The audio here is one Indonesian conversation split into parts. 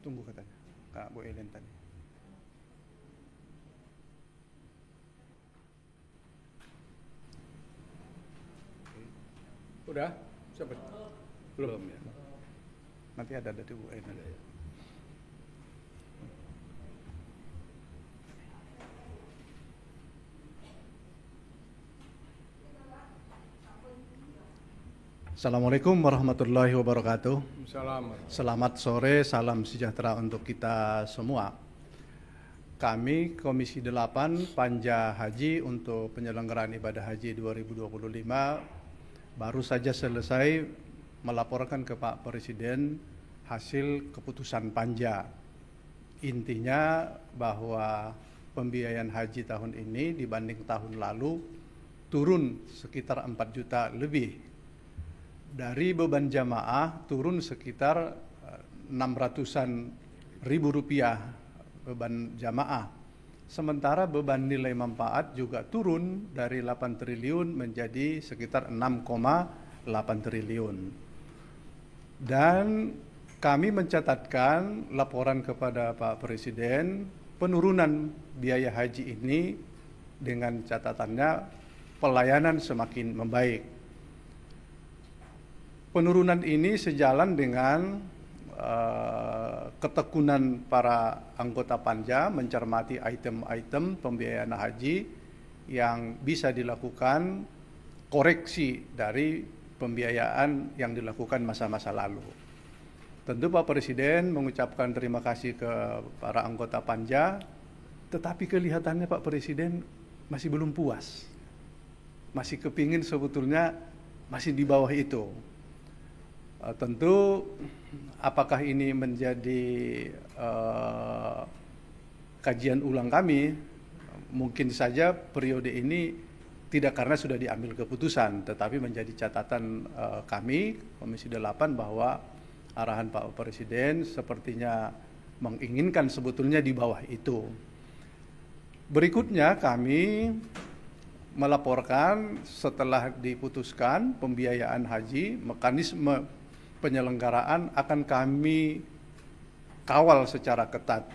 Tunggu katanya, Kak Bu Ellen tadi. Udah? Siapa? Belum ya. Nanti ada dari Bu Ellen. Assalamualaikum warahmatullahi wabarakatuh. Salam. Selamat sore, salam sejahtera untuk kita semua. Kami Komisi 8 Panja Haji untuk penyelenggaraan ibadah haji 2025 baru saja selesai melaporkan ke Pak Presiden hasil keputusan Panja. Intinya bahwa pembiayaan haji tahun ini dibanding tahun lalu turun sekitar 4 juta lebih. Dari beban jamaah turun sekitar 600-an ribu rupiah beban jamaah. Sementara beban nilai manfaat juga turun dari 8 triliun menjadi sekitar 6,8 triliun. Dan kami mencatatkan laporan kepada Pak Presiden penurunan biaya haji ini dengan catatannya pelayanan semakin membaik. Penurunan ini sejalan dengan ketekunan para anggota Panja mencermati item-item pembiayaan haji yang bisa dilakukan koreksi dari pembiayaan yang dilakukan masa-masa lalu. Tentu Pak Presiden mengucapkan terima kasih ke para anggota Panja, tetapi kelihatannya Pak Presiden masih belum puas. Masih kepingin sebetulnya masih di bawah itu. Tentu apakah ini menjadi kajian ulang kami, mungkin saja periode ini tidak karena sudah diambil keputusan, tetapi menjadi catatan kami Komisi 8 bahwa arahan Pak Presiden sepertinya menginginkan sebetulnya di bawah itu. Berikutnya kami melaporkan setelah diputuskan pembiayaan haji, mekanisme penyelenggaraan akan kami kawal secara ketat.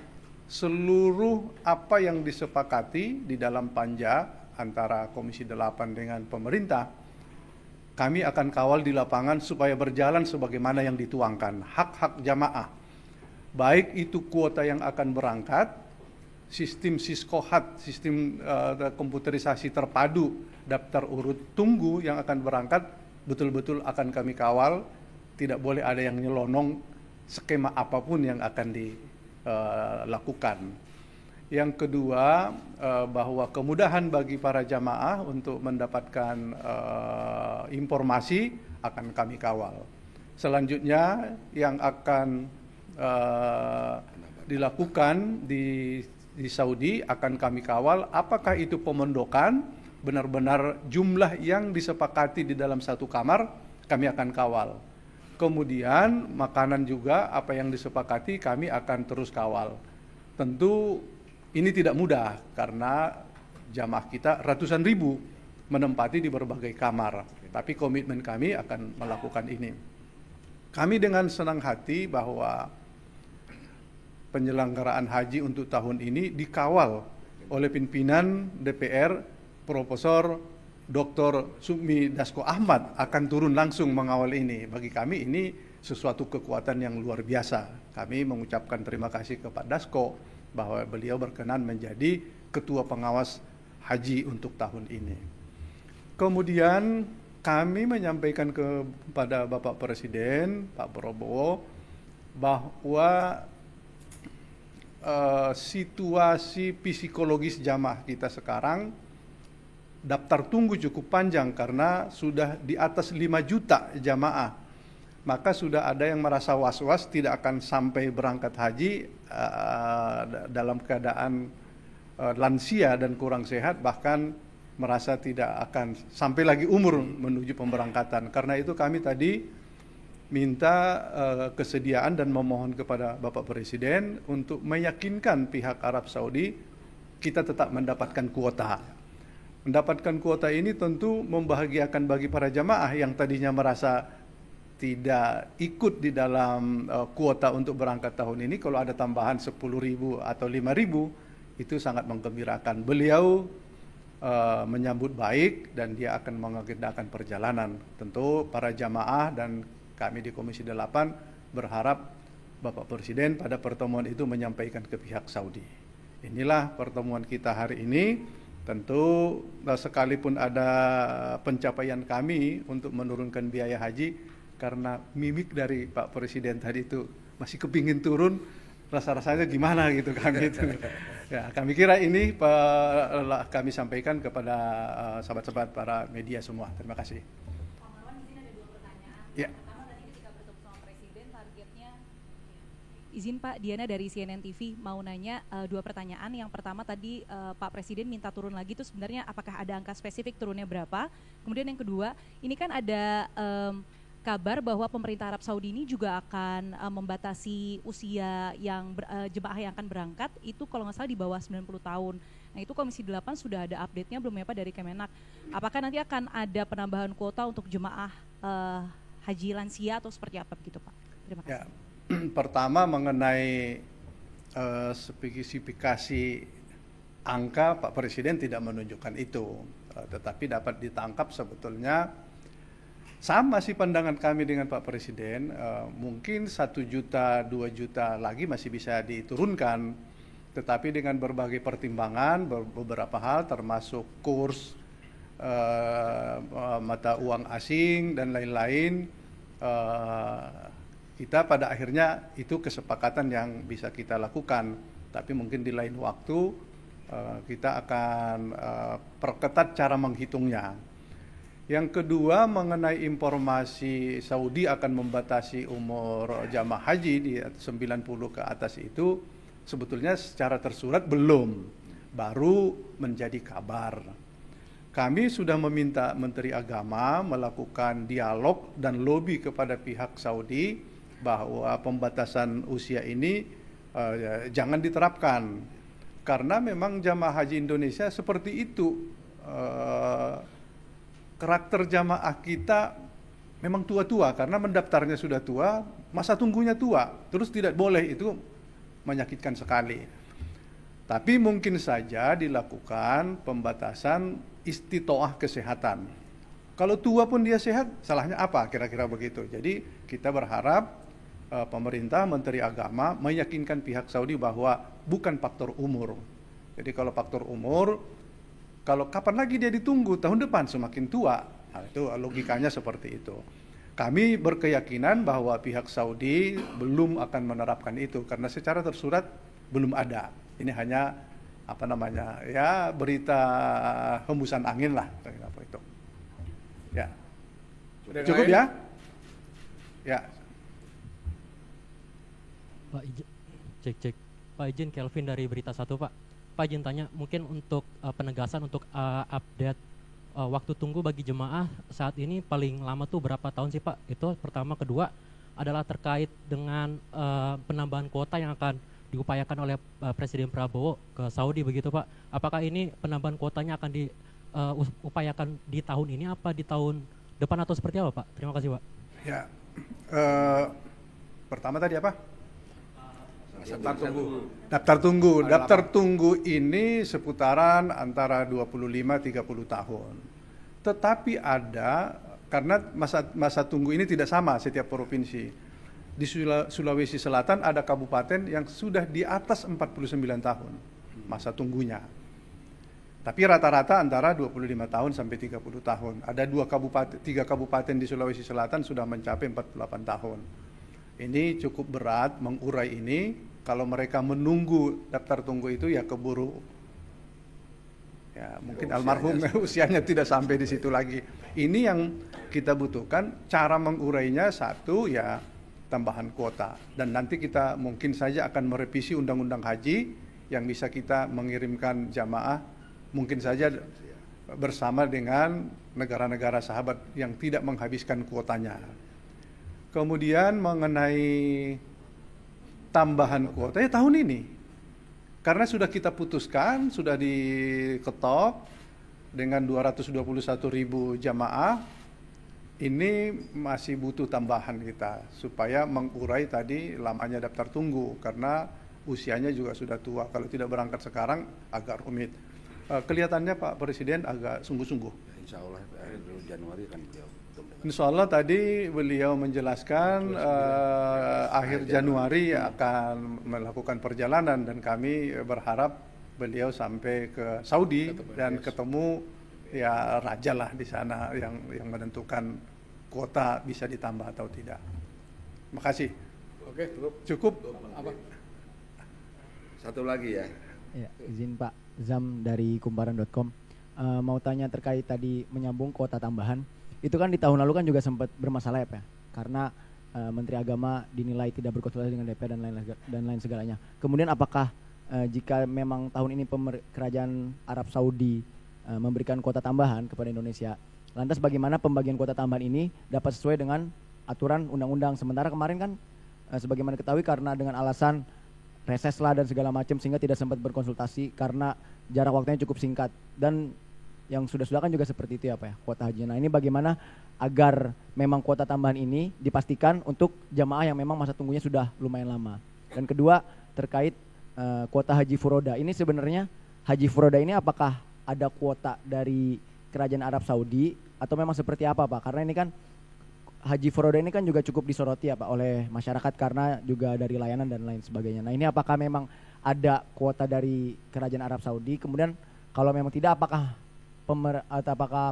Seluruh apa yang disepakati di dalam Panja antara Komisi 8 dengan pemerintah, kami akan kawal di lapangan supaya berjalan sebagaimana yang dituangkan. Hak-hak jamaah, baik itu kuota yang akan berangkat, sistem Siskohat, sistem komputerisasi terpadu, daftar urut tunggu yang akan berangkat, betul-betul akan kami kawal. Tidak boleh ada yang nyelonong skema apapun yang akan dilakukan. Yang kedua, bahwa kemudahan bagi para jamaah untuk mendapatkan informasi akan kami kawal. Selanjutnya yang akan dilakukan di Saudi akan kami kawal, apakah itu pemondokan, benar-benar jumlah yang disepakati di dalam satu kamar, kami akan kawal. Kemudian makanan juga apa yang disepakati kami akan terus kawal. Tentu ini tidak mudah karena jamaah kita ratusan ribu menempati di berbagai kamar. Tapi komitmen kami akan melakukan ini. Kami dengan senang hati bahwa penyelenggaraan haji untuk tahun ini dikawal oleh pimpinan DPR Profesor Dr. Sukmi Dasko Ahmad akan turun langsung mengawal ini. Bagi kami ini sesuatu kekuatan yang luar biasa. Kami mengucapkan terima kasih kepada Dasko bahwa beliau berkenan menjadi ketua pengawas haji untuk tahun ini. Kemudian kami menyampaikan kepada Bapak Presiden, Pak Prabowo, bahwa situasi psikologis jamaah kita sekarang daftar tunggu cukup panjang karena sudah di atas 5 juta jamaah. Maka sudah ada yang merasa was-was tidak akan sampai berangkat haji dalam keadaan lansia dan kurang sehat, bahkan merasa tidak akan sampai lagi umur menuju pemberangkatan. Karena itu kami tadi minta kesediaan dan memohon kepada Bapak Presiden untuk meyakinkan pihak Arab Saudi kita tetap mendapatkan kuota. Mendapatkan kuota ini tentu membahagiakan bagi para jamaah yang tadinya merasa tidak ikut di dalam kuota untuk berangkat tahun ini, kalau ada tambahan 10.000 atau 5.000, itu sangat menggembirakan. Beliau menyambut baik dan dia akan mengagendakan perjalanan. Tentu para jamaah dan kami di Komisi 8 berharap Bapak Presiden pada pertemuan itu menyampaikan ke pihak Saudi. Inilah pertemuan kita hari ini. Tentu sekalipun ada pencapaian kami untuk menurunkan biaya haji, karena mimik dari Pak Presiden tadi itu masih kepingin turun, rasa-rasanya gimana gitu kan gitu. Ya, kami kira ini kami sampaikan kepada sahabat-sahabat para media semua. Terima kasih. Pak Marwan, di sini ada 2 pertanyaan. Ya. Pertama, tadi ketika bertemu sama Presiden, targetnya... Izin Pak, Diana dari CNN TV mau nanya 2 pertanyaan. Yang pertama tadi Pak Presiden minta turun lagi, itu sebenarnya apakah ada angka spesifik turunnya berapa? Kemudian yang kedua, ini kan ada kabar bahwa pemerintah Arab Saudi ini juga akan membatasi usia yang jemaah yang akan berangkat itu kalau nggak salah di bawah 90 tahun. Nah itu Komisi 8 sudah ada update-nya belum ya Pak dari Kemenak? Apakah nanti akan ada penambahan kuota untuk jemaah haji lansia atau seperti apa begitu Pak? Terima kasih. Ya, pertama mengenai spesifikasi angka, Pak Presiden tidak menunjukkan itu, tetapi dapat ditangkap sebetulnya sama sih pandangan kami dengan Pak Presiden. Mungkin 1 juta, 2 juta lagi masih bisa diturunkan, tetapi dengan berbagai pertimbangan, beberapa hal termasuk kurs mata uang asing dan lain-lain, kita pada akhirnya itu kesepakatan yang bisa kita lakukan. Tapi mungkin di lain waktu kita akan perketat cara menghitungnya. Yang kedua mengenai informasi Saudi akan membatasi umur jamaah haji di 90 ke atas itu, sebetulnya secara tersurat belum, baru menjadi kabar. Kami sudah meminta Menteri Agama melakukan dialog dan lobby kepada pihak Saudi bahwa pembatasan usia ini jangan diterapkan, karena memang jamaah haji Indonesia seperti itu. Karakter jamaah kita memang tua-tua, karena mendaftarnya sudah tua, masa tunggunya tua, terus tidak boleh, itu menyakitkan sekali. Tapi mungkin saja dilakukan pembatasan istitoah kesehatan. Kalau tua pun dia sehat, salahnya apa? Kira-kira begitu. Jadi kita berharap pemerintah, Menteri Agama meyakinkan pihak Saudi bahwa bukan faktor umur. Jadi kalau faktor umur, kalau kapan lagi dia ditunggu, tahun depan semakin tua. Nah, itu logikanya seperti itu. Kami berkeyakinan bahwa pihak Saudi belum akan menerapkan itu, karena secara tersurat belum ada. Ini hanya ya berita hembusan angin lah, apa itu. Ya, cukup ya? Ya. Pak izin, cek. Pak izin, Kelvin dari Berita 1 Pak. Pak izin tanya, mungkin untuk penegasan untuk update waktu tunggu bagi jemaah saat ini paling lama tuh berapa tahun sih Pak? Itu pertama. Kedua adalah terkait dengan penambahan kuota yang akan diupayakan oleh Presiden Prabowo ke Saudi begitu Pak. Apakah ini penambahan kuotanya akan diupayakan di tahun ini apa di tahun depan atau seperti apa Pak? Terima kasih Pak. Ya, pertama tadi apa? Daftar tunggu ini seputaran antara 25-30 tahun. Tetapi ada, karena masa tunggu ini tidak sama setiap provinsi. Di Sulawesi Selatan ada kabupaten yang sudah di atas 49 tahun masa tunggunya. Tapi rata-rata antara 25 tahun sampai 30 tahun. Ada 3 kabupaten di Sulawesi Selatan sudah mencapai 48 tahun. Ini cukup berat mengurai ini. Kalau mereka menunggu daftar tunggu itu ya keburu, ya mungkin almarhum usianya tidak sampai di situ lagi. Ini yang kita butuhkan, cara mengurainya satu ya tambahan kuota, dan nanti kita mungkin saja akan merevisi undang-undang haji yang bisa kita mengirimkan jamaah mungkin saja bersama dengan negara-negara sahabat yang tidak menghabiskan kuotanya. Kemudian mengenai tambahan kuota ya tahun ini, karena sudah kita putuskan, sudah diketok dengan 221.000 jamaah, ini masih butuh tambahan kita supaya mengurai tadi lamanya daftar tunggu karena usianya juga sudah tua. Kalau tidak berangkat sekarang agak rumit. Kelihatannya Pak Presiden agak sungguh-sungguh. Insya Allah Januari kan beliau. Insya Allah tadi beliau menjelaskan akhir Januari akan melakukan perjalanan dan kami berharap beliau sampai ke Saudi dan ketemu ya raja lah di sana yang menentukan kuota bisa ditambah atau tidak. Makasih. Oke, Cukup. Apa? Satu lagi ya. Ya, izin Pak Zam dari kumparan.com. Mau tanya terkait tadi menyambung kuota tambahan. Itu kan di tahun lalu kan juga sempat bermasalah ya Pak, karena Menteri Agama dinilai tidak berkonsultasi dengan DPR dan lain segalanya. Kemudian apakah jika memang tahun ini kerajaan Arab Saudi memberikan kuota tambahan kepada Indonesia, lantas bagaimana pembagian kuota tambahan ini dapat sesuai dengan aturan undang-undang? Sementara kemarin kan sebagaimana diketahui karena dengan alasan reses lah dan segala macam sehingga tidak sempat berkonsultasi karena jarak waktunya cukup singkat, dan yang sudah-sudah kan juga seperti itu ya Pak ya, kuota haji. Nah ini bagaimana agar memang kuota tambahan ini dipastikan untuk jamaah yang memang masa tunggunya sudah lumayan lama. Dan kedua terkait kuota haji furoda, ini sebenarnya haji furoda ini apakah ada kuota dari kerajaan Arab Saudi atau memang seperti apa Pak? Karena ini kan haji furoda ini kan juga cukup disoroti ya Pak oleh masyarakat karena juga dari layanan dan lain sebagainya. Nah ini apakah memang ada kuota dari kerajaan Arab Saudi? Kemudian kalau memang tidak, apakah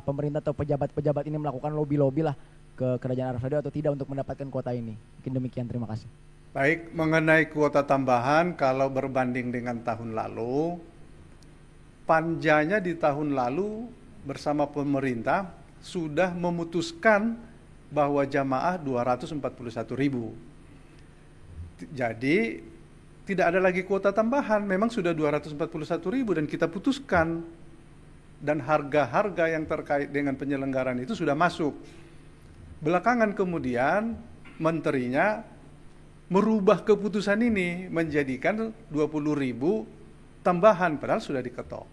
pemerintah atau pejabat-pejabat ini melakukan lobby-lobby lah ke kerajaan Arab Saudi atau tidak untuk mendapatkan kuota ini? Mungkin demikian, terima kasih. Baik, mengenai kuota tambahan kalau berbanding dengan tahun lalu, panjanya di tahun lalu bersama pemerintah sudah memutuskan bahwa jamaah 241.000. Jadi tidak ada lagi kuota tambahan, memang sudah 241.000 dan kita putuskan, dan harga-harga yang terkait dengan penyelenggaraan itu sudah masuk. Belakangan kemudian menterinya merubah keputusan ini menjadikan 20.000 tambahan padahal sudah diketok.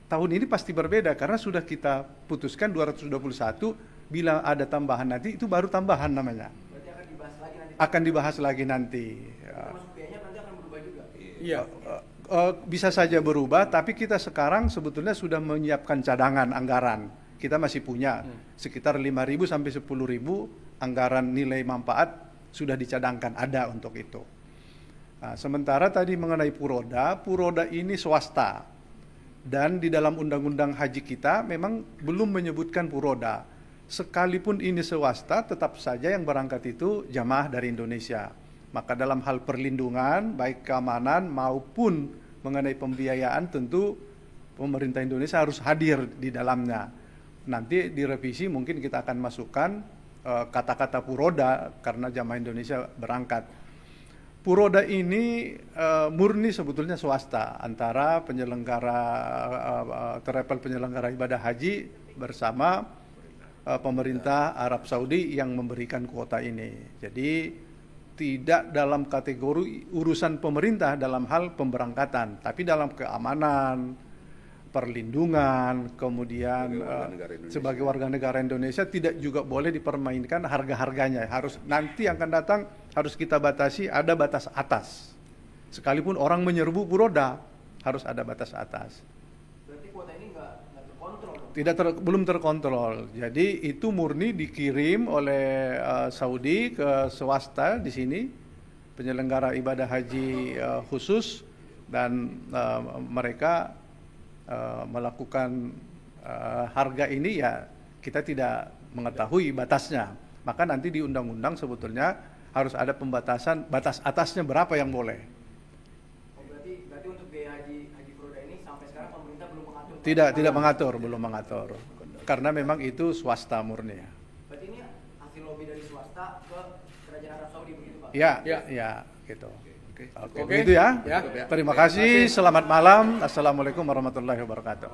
Tahun ini pasti berbeda karena sudah kita putuskan 221, bila ada tambahan nanti itu baru tambahan namanya. Berarti akan dibahas lagi nanti. Akan dibahas lagi nanti. Termasuk biayanya nanti akan berubah juga. Iya. Bisa saja berubah, tapi kita sekarang sebetulnya sudah menyiapkan cadangan anggaran. Kita masih punya sekitar 5.000 sampai 10.000 anggaran nilai manfaat sudah dicadangkan, ada untuk itu. Nah, sementara tadi mengenai Puroda ini swasta. Dan di dalam undang-undang haji kita memang belum menyebutkan Puroda. Sekalipun ini swasta, tetap saja yang berangkat itu jamaah dari Indonesia. Maka dalam hal perlindungan, baik keamanan maupun mengenai pembiayaan, tentu pemerintah Indonesia harus hadir di dalamnya. Nanti direvisi mungkin kita akan masukkan kata-kata Puroda karena jamaah Indonesia berangkat. Puroda ini murni sebetulnya swasta antara penyelenggara travel penyelenggara ibadah haji bersama pemerintah Arab Saudi yang memberikan kuota ini. Jadi tidak dalam kategori urusan pemerintah dalam hal pemberangkatan, tapi dalam keamanan, perlindungan, kemudian sebagai warga negara Indonesia tidak juga boleh dipermainkan harga-harganya. Harus nanti yang akan datang harus kita batasi, ada batas atas. Sekalipun orang menyerbu Puroda, harus ada batas atas. Berarti kuota ini nggak terkontrol? Belum terkontrol. Jadi itu murni dikirim oleh Saudi ke swasta di sini, penyelenggara ibadah haji khusus, dan mereka melakukan harga ini ya kita tidak mengetahui batasnya. Maka nanti di undang-undang sebetulnya harus ada pembatasan, batas atasnya berapa yang boleh. Berarti untuk biaya haji Puroda ini sampai sekarang pemerintah belum mengatur? Belum mengatur. Karena memang itu swasta murni. Berarti ini hasil lobby dari swasta ke kerajaan Arab Saudi begitu Pak? Ya, gitu. Oke, begitu ya. Terima kasih. Selamat malam. Assalamualaikum warahmatullahi wabarakatuh.